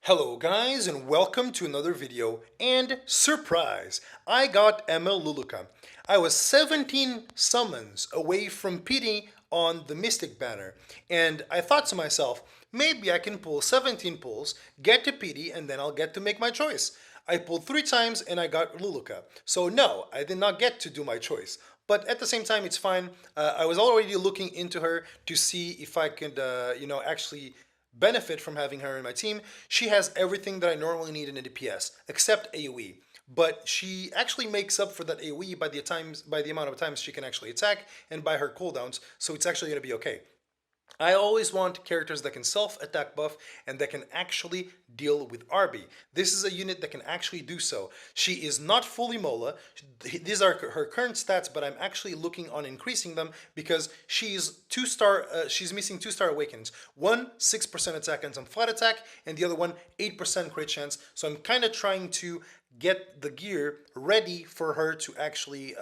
Hello guys and welcome to another video, and surprise, I got Emma Luluca. I was 17 summons away from PD on the Mystic banner, and I thought to myself, maybe I can pull 17 pulls, get to PD, and then I'll get to make my choice. I pulled 3 times and I got Luluca. So no, I did not get to do my choice. But at the same time, it's fine. I was already looking into her to see if I could, actually benefit from having her in my team. She has everything that I normally need in a DPS, except AoE. But she actually makes up for that AoE by the amount of times she can actually attack and by her cooldowns, so it's actually going to be okay. I always want characters that can self-attack buff and that can actually deal with RB. This is a unit that can actually do so. She is not fully Mola. These are her current stats, but I'm actually looking on increasing them because she's she's missing 2-star awakens. One 6% attack and some flat attack, and the other one 8% crit chance. So I'm kind of trying to get the gear ready for her to actually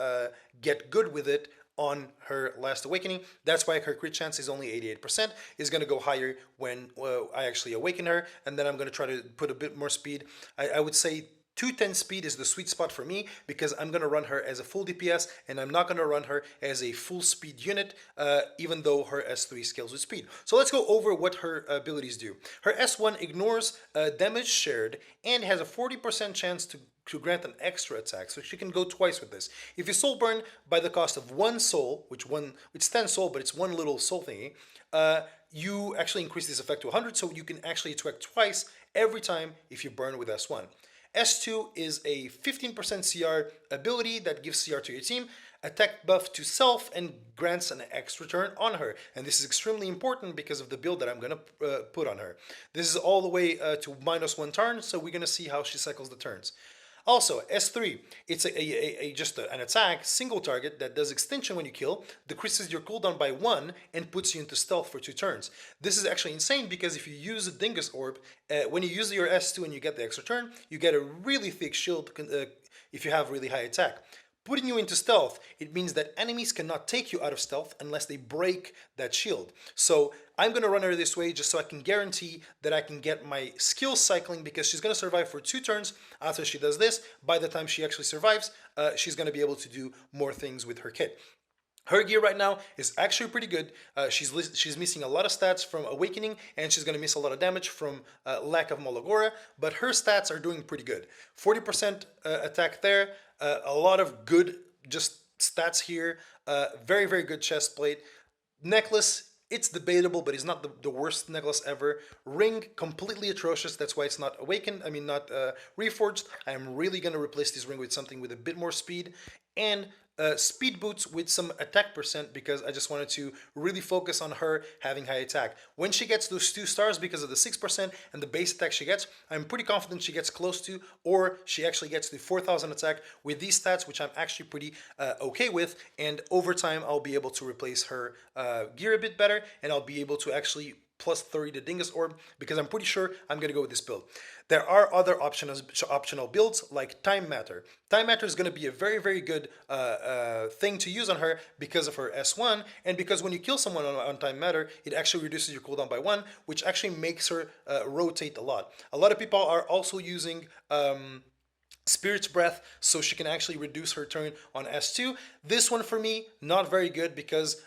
get good with it on her last awakening. That's why her crit chance is only 88%. Is going to go higher when I actually awaken her, and then I'm going to try to put a bit more speed. I would say 210 speed is the sweet spot for me because I'm going to run her as a full DPS and I'm not going to run her as a full speed unit, even though her S3 scales with speed. So let's go over what her abilities do. Her S1 ignores damage shared and has a 40% chance to grant an extra attack, so she can go twice with this. If you soul burn by the cost of 1 soul, it's 10 soul, but it's one little soul thingy, you actually increase this effect to 100, so you can actually attack twice every time if you burn with S1. S2 is a 15% CR ability that gives CR to your team, attack buff to self, and grants an extra turn on her. And this is extremely important because of the build that I'm going to put on her. This is all the way to -1 turn, so we're going to see how she cycles the turns. Also, S3, it's just an attack, single target that does extinction when you kill, decreases your cooldown by 1, and puts you into stealth for 2 turns. This is actually insane because if you use a Dingus Orb, when you use your S2 and you get the extra turn, you get a really thick shield if you have really high attack. Putting you into stealth, it means that enemies cannot take you out of stealth unless they break that shield. So I'm going to run her this way just so I can guarantee that I can get my skill cycling, because she's going to survive for 2 turns after she does this. By the time she actually survives, she's going to be able to do more things with her kit. Her gear right now is actually pretty good. She's missing a lot of stats from Awakening, and she's going to miss a lot of damage from lack of Molagora, but her stats are doing pretty good. 40% attack there, a lot of good just stats here, very, very good chest plate. Necklace, it's debatable, but it's not the worst necklace ever. Ring, completely atrocious. That's why it's not awakened. I mean, not reforged. I am really going to replace this ring with something with a bit more speed. And speed boots with some attack percent, because I just wanted to really focus on her having high attack. When she gets those 2 stars because of the 6% and the base attack she gets, I'm pretty confident she gets close to, or she actually gets to 4,000 attack with these stats, which I'm actually pretty okay with. And over time, I'll be able to replace her gear a bit better, and I'll be able to actually plus 30 to Dingus Orb, because I'm pretty sure I'm going to go with this build. There are other optional builds like Time Matter. Time Matter is going to be a very, very good thing to use on her because of her S1, and because when you kill someone on Time Matter, it actually reduces your cooldown by 1, which actually makes her rotate a lot. A lot of people are also using Spirit's Breath, so she can actually reduce her turn on S2. This one for me, not very good, because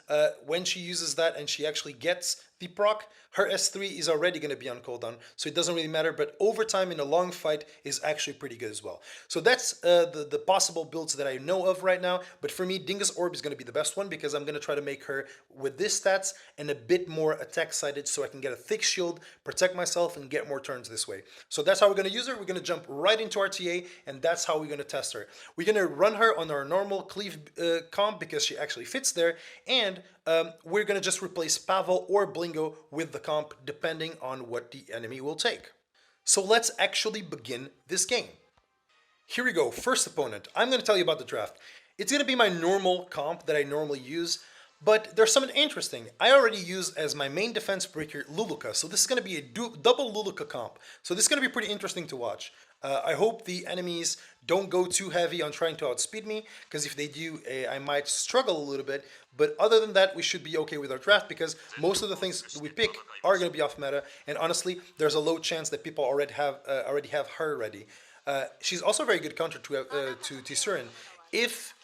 when she uses that and she actually gets the proc, her S3 is already going to be on cooldown, so it doesn't really matter, but over time in a long fight is actually pretty good as well. So that's the possible builds that I know of right now, but for me, Dingus Orb is going to be the best one, because I'm going to try to make her with this stats and a bit more attack-sided, so I can get a thick shield, protect myself, and get more turns this way. So that's how we're going to use her. We're going to jump right into RTA, and that's how we're going to test her. We're going to run her on our normal cleave comp because she actually fits there, and we're going to just replace Pavel or Blingo with the comp depending on what the enemy will take. So let's actually begin this game. Here we go, first opponent. I'm going to tell you about the draft. It's going to be my normal comp that I normally use, But there's something interesting. I already use as my main defense breaker Luluca, so this is going to be a double Luluca comp. So this is going to be pretty interesting to watch. I hope the enemies don't go too heavy on trying to outspeed me, because if they do, I might struggle a little bit. But other than that, we should be okay with our draft, because most of the things we pick are going to be off meta, and honestly, there's a low chance that people already have her ready. She's also a very good counter to Tisurin. If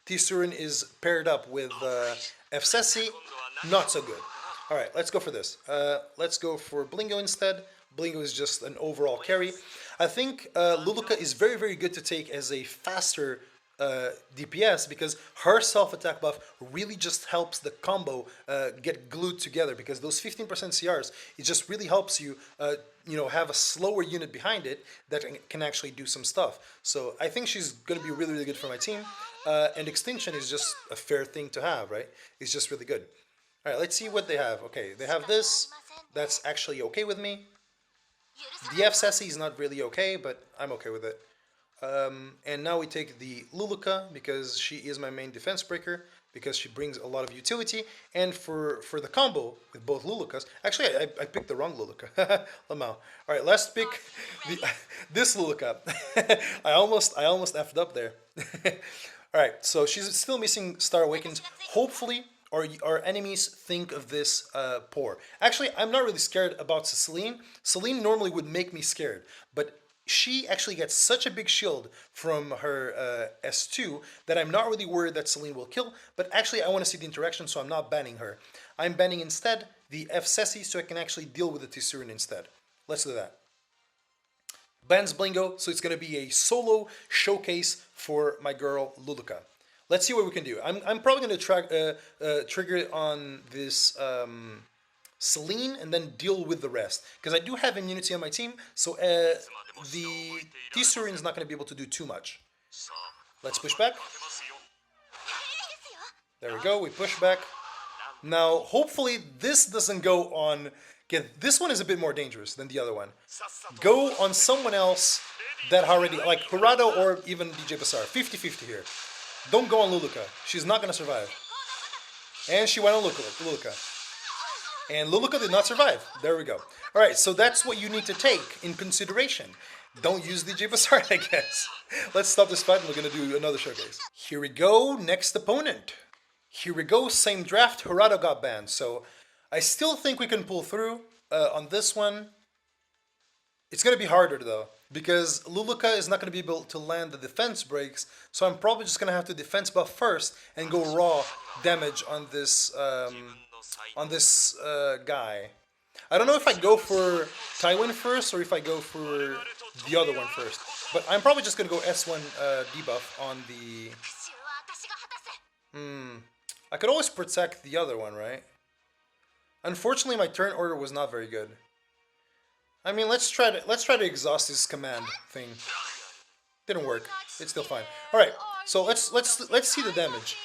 Tisurin is paired up with Efsesi, not so good. Alright, let's go for this. Let's go for Blingo instead. Blingo is just an overall carry. I think Luluca is very, very good to take as a faster DPS, because her self-attack buff really just helps the combo get glued together, because those 15% CRs, it just really helps you have a slower unit behind it that can actually do some stuff. So I think she's going to be really, really good for my team. And Extinction is just a fair thing to have, right? It's just really good. Alright, let's see what they have. Okay, they have this. That's actually okay with me. The F-Sassy is not really okay, but I'm okay with it. And now we take the Luluca, because she is my main defense breaker, because she brings a lot of utility. And for the combo with both Lulucas, actually I picked the wrong Luluca. Lamau. Alright, let's pick this Luluca. I almost effed up there. Alright, so she's still missing Star Awakens. Hopefully our enemies think of this poor. Actually, I'm not really scared about Celine. Celine normally would make me scared, but she actually gets such a big shield from her S2 that I'm not really worried that Celine will kill, but actually I want to see the interaction, so I'm not banning her. I'm banning instead the F-Sessi, so I can actually deal with the Tisurin instead. Let's do that. Bans Blingo, so it's going to be a solo showcase for my girl Luluca. Let's see what we can do. I'm probably going to trigger it on this Celine and then deal with the rest, because I do have immunity on my team, so the Tisurin is not going to be able to do too much. Let's push back. There we go, we push back. Now, hopefully this doesn't go on... Again, this one is a bit more dangerous than the other one. Go on someone else that already, like Harada or even DJ Basar. 50-50 here. Don't go on Luluca. She's not going to survive. And she went on Luluca. And Luluca did not survive. There we go. Alright, so that's what you need to take in consideration. Don't use DJ Basar, I guess. Let's stop this fight and we're going to do another showcase. Here we go, next opponent. Here we go, same draft. Harada got banned, so... I still think we can pull through on this one. It's going to be harder though, because Luluca is not going to be able to land the defense breaks, so I'm probably just going to have to defense buff first and go raw damage on this guy. I don't know if I go for Tywin first or if I go for the other one first, but I'm probably just going to go S1 debuff on the... I could always protect the other one, right? Unfortunately, my turn order was not very good. I mean, let's try to exhaust this command thing. Didn't work. It's still fine. All right, so let's see the damage.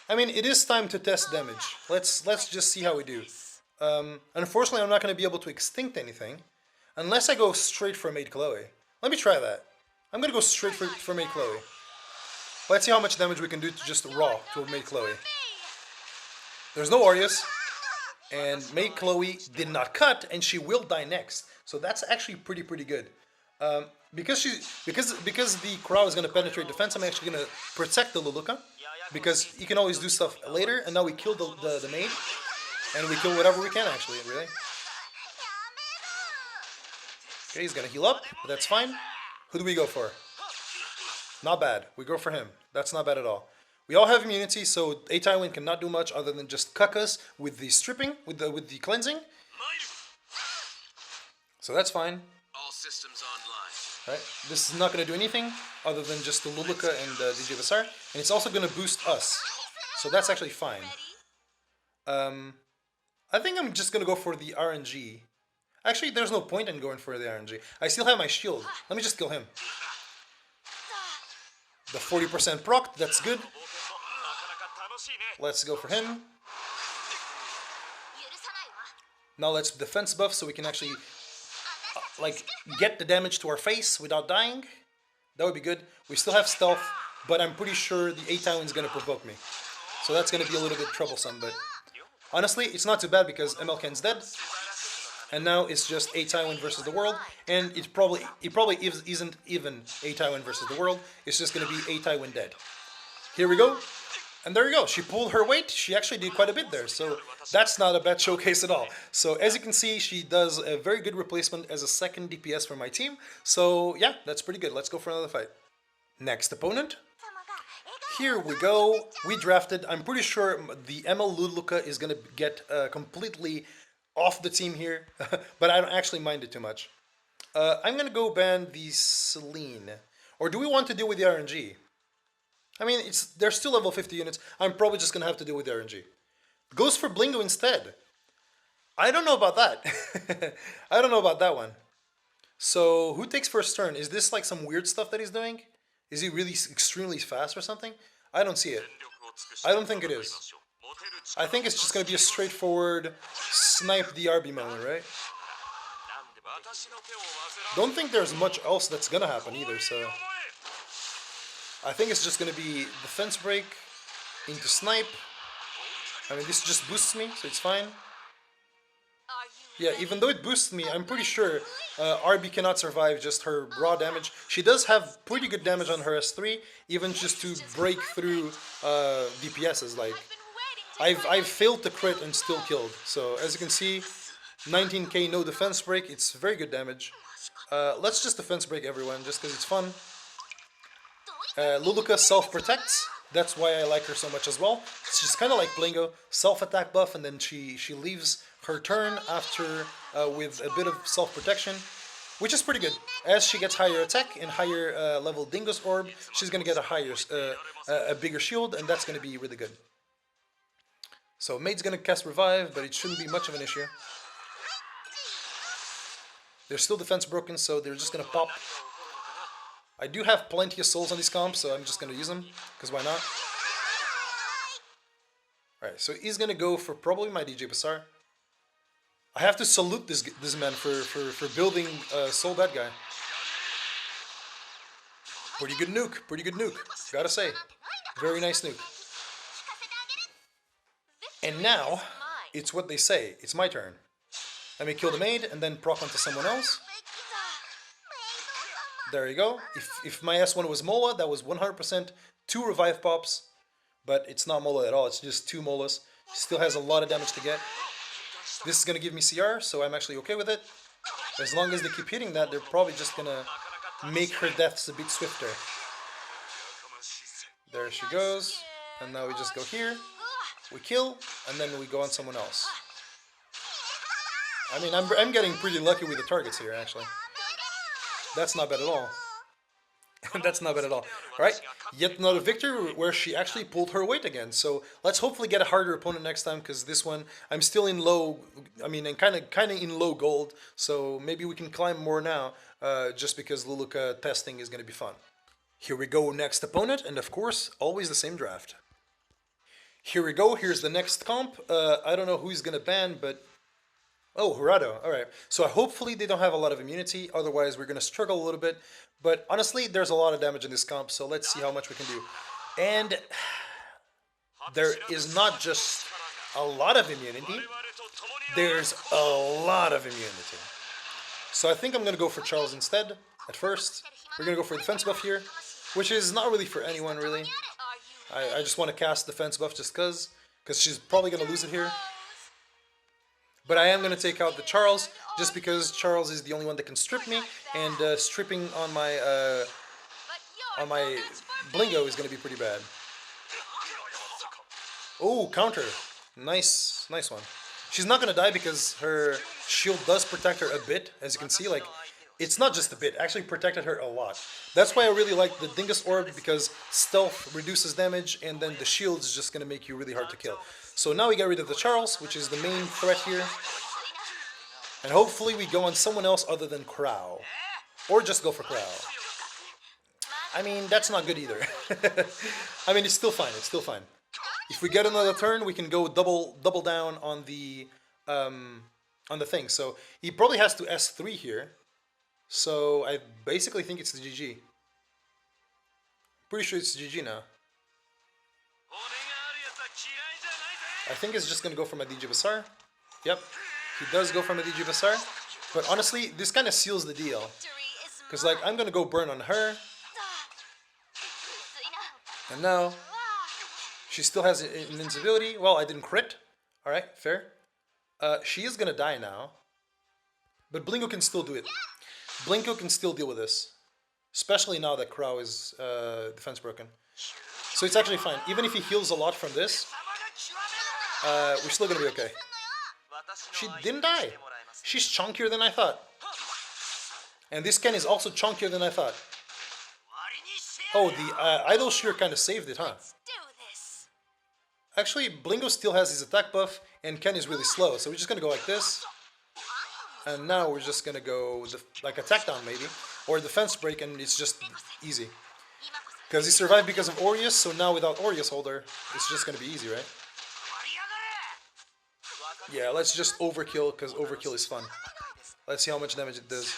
I mean, it is time to test damage. Let's just see how we do. Unfortunately, I'm not going to be able to extinct anything unless I go straight for Maid Chloe. Let me try that. I'm going to go straight for Maid Chloe. Let's see how much damage we can do to just raw to Maid Chloe. There's no Aureus. And Maid Chloe did not cut, and she will die next. So that's actually pretty good. Because the Crow is going to penetrate defense, I'm actually going to protect the Luluca, because you can always do stuff later. And now we kill the maid, and we kill whatever we can actually. Really. Okay, he's going to heal up, but that's fine. Who do we go for? Not bad. We go for him. That's not bad at all. We all have immunity, so A Tywin cannot do much other than just cuck us with the stripping, with the cleansing. So that's fine. All systems online. Right? This is not going to do anything other than just the Luluca and DJ Vasar, and it's also going to boost us. So that's actually fine. I think I'm just going to go for the RNG. Actually, there's no point in going for the RNG. I still have my shield. Let me just kill him. The 40% proc, that's good. Let's go for him. Now let's defense buff so we can actually get the damage to our face without dying. That would be good. We still have stealth, but I'm pretty sure the A-Town is going to provoke me. So that's going to be a little bit troublesome, but honestly, it's not too bad because MLKen's dead. And now it's just a Taiwan versus the world, and it probably isn't even a Taiwan versus the world. It's just going to be a Taiwan dead. Here we go. And there you go. She pulled her weight. She actually did quite a bit there. So that's not a bad showcase at all. So as you can see, she does a very good replacement as a second DPS for my team. So yeah, that's pretty good. Let's go for another fight. Next opponent. Here we go. We drafted. I'm pretty sure the ML Luluca is going to get completely off the team here. But I don't actually mind it too much. I'm going to go ban the Celine. Or do we want to deal with the RNG? I mean, they're still level 50 units. I'm probably just going to have to deal with the RNG. Goes for Blingo instead. I don't know about that. I don't know about that one. So, who takes first turn? Is this like some weird stuff that he's doing? Is he really extremely fast or something? I don't see it. I don't think it is. I think it's just going to be a straightforward snipe the RB moment, right? Don't think there's much else that's going to happen either, so... I think it's just going to be defense break into snipe. I mean, this just boosts me, so it's fine. Yeah, even though it boosts me, I'm pretty sure RB cannot survive just her raw damage. She does have pretty good damage on her S3, even just to break through DPSs. Like, I've failed to crit and still killed. So as you can see, 19k no defense break. It's very good damage. Let's just defense break everyone, just because it's fun. Luluca self-protects. That's why I like her so much as well. She's kind of like Blingo, self-attack buff, and then she leaves her turn after with a bit of self-protection, which is pretty good. As she gets higher attack and higher level Dingo's Orb, she's going to get a bigger shield, and that's going to be really good. So Maid's going to cast Revive, but it shouldn't be much of an issue. They're still defense broken, so they're just going to pop. I do have plenty of souls on these comps, so I'm just going to use them, because why not? Alright, so he's going to go for probably my DJ Bassar. I have to salute this man for building Soul Bad Guy. Pretty good nuke, gotta say. Very nice nuke. And now, it's what they say, it's my turn. Let me kill the maid, and then proc onto someone else. There you go. If my S1 was Mola, that was 100% 2 revive pops. But it's not Mola at all, it's just 2 Molas. Still has a lot of damage to get. This is going to give me CR, so I'm actually okay with it. As long as they keep hitting that, they're probably just going to make her deaths a bit swifter. There she goes. And now we just go here. We kill, and then we go on someone else. I mean, I'm getting pretty lucky with the targets here, actually. That's not bad at all. That's not bad at all. Alright, yet another victory where she actually pulled her weight again. So let's hopefully get a harder opponent next time, because this one, I'm still in low, and kind of in low gold. So maybe we can climb more now, just because Luluca testing is going to be fun. Here we go, next opponent, and of course, always the same draft. Here we go, here's the next comp. I don't know who he's going to ban, but... Oh, Hirado. Alright. So hopefully they don't have a lot of immunity, otherwise we're going to struggle a little bit. But honestly, there's a lot of damage in this comp, so let's see how much we can do. And there is not just a lot of immunity, there's a lot of immunity. So I think I'm going to go for Charles instead, at first. We're going to go for defense buff here, which is not really for anyone, really. I just want to cast defense buff just because she's probably going to lose it here. But I am going to take out the Charles, just because Charles is the only one that can strip me, and stripping on my Blingo is going to be pretty bad. Oh, counter. Nice one. She's not going to die because her shield does protect her a bit, as you can see. Like, it's not just a bit, actually protected her a lot. That's why I really like the Dingus Orb, because stealth reduces damage, and then the shield is just going to make you really hard to kill. So now we get rid of the Charles, which is the main threat here. And hopefully we go on someone else other than Crow. Or just go for Crow. I mean, that's not good either. I mean, it's still fine, it's still fine. If we get another turn, we can go double down on the thing. So he probably has to S3 here. So I basically think it's the GG. Pretty sure it's GG now. I think it's just gonna go for my DJ Basar. Yep, he does go for my DJ Basar. But honestly, this kind of seals the deal. Because, like, I'm gonna go burn on her. And now, she still has invincibility. Well, I didn't crit. Alright, fair. She is gonna die now. But Blingo can still do it. Blingo can still deal with this. Especially now that Crow is defense broken. So it's actually fine. Even if he heals a lot from this, we're still gonna be okay. She didn't die. She's chunkier than I thought. And this Ken is also chunkier than I thought. Oh, the Idol Shear kind of saved it, huh? Actually, Blingo still has his attack buff, and Ken is really slow, so we're just gonna go like this. And now we're just gonna go like attack down maybe, or defense break, and it's just easy. Because he survived because of Aureus, so now without Aureus holder, it's just gonna be easy, right? Yeah, let's just overkill, because overkill is fun. Let's see how much damage it does.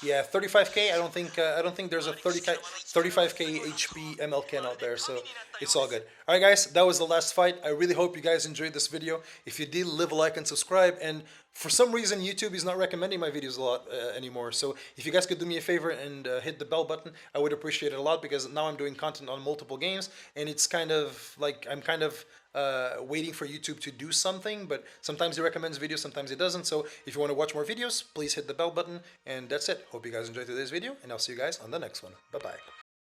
Yeah, 35k. I don't think there's a 35k HP ML Ken out there, so it's all good. All right, guys, that was the last fight. I really hope you guys enjoyed this video. If you did, leave a like and subscribe. And for some reason, YouTube is not recommending my videos a lot anymore. So if you guys could do me a favor and hit the bell button, I would appreciate it a lot, because now I'm doing content on multiple games, and it's kind of like I'm kind of waiting for YouTube to do something, but sometimes it recommends videos, sometimes it doesn't. So if you want to watch more videos, please hit the bell button, and that's it. Hope you guys enjoyed today's video, and I'll see you guys on the next one. Bye bye.